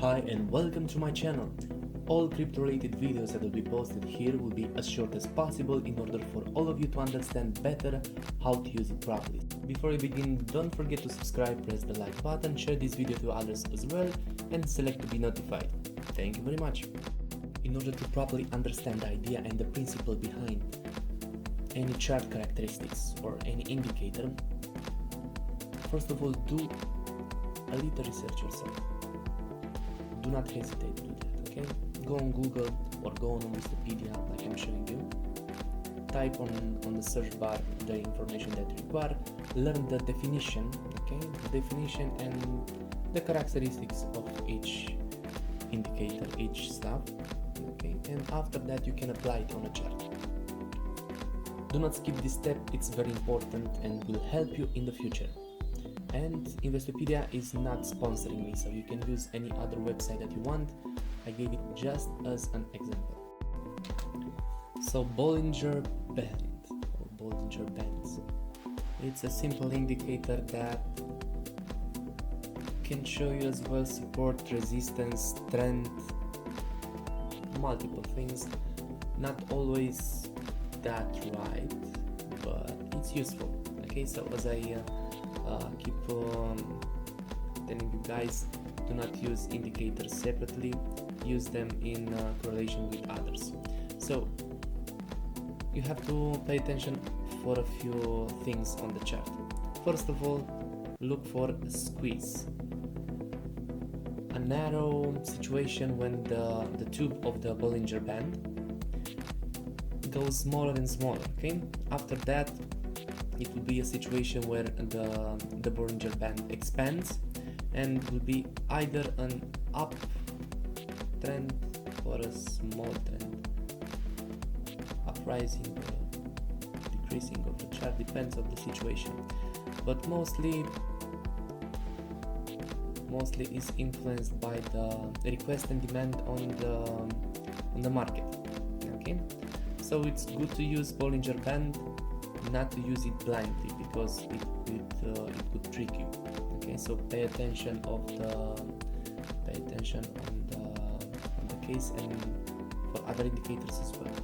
Hi and welcome to my channel. All crypto related videos that will be posted here will be as short as possible in order for all of you to understand better how to use it properly. Before we begin, don't forget to subscribe, press the like button, share this video to others as well, and select to be notified. Thank you very much. In order to properly understand the idea and the principle behind any chart characteristics or any indicator, first of all, do a little research yourself. Do not hesitate to do that, okay? Go on Google or go on Wikipedia like I'm showing you. Type on the search bar the information that you require. Learn the definition, okay? The definition and the characteristics of each indicator, each stuff, okay? And after that you can apply it on a chart. Do not skip this step, it's very important and will help you in the future. And Investopedia is not sponsoring me, so you can use any other website that you want. I gave it just as an example. So Bollinger Band or Bollinger Bands, it's a simple indicator that can show you as well support, resistance, trend, multiple things. Not always that right, but it's useful. Okay, so as I keep telling you guys, do not use indicators separately, use them in correlation with others. So you have to pay attention for a few things on the chart. First of all, look for a squeeze, a narrow situation when the tube of the Bollinger Band goes smaller and smaller. Okay, after that it will be a situation where the Bollinger Band expands and will be either an up trend or a small trend, uprising or decreasing of the chart, depends on the situation, but mostly is influenced by the request and demand on the market. Okay, so it's good to use Bollinger Band, not to use it blindly, because it could trick you. Okay, so pay attention on the case and for other indicators as well.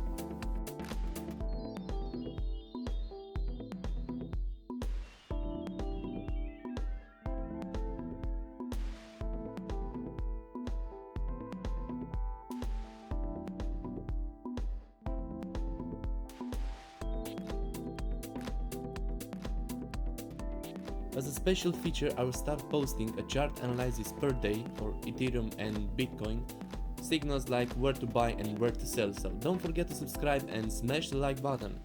As a special feature, I will start posting a chart analysis per day for Ethereum and Bitcoin, signals like where to buy and where to sell, so don't forget to subscribe and smash the like button.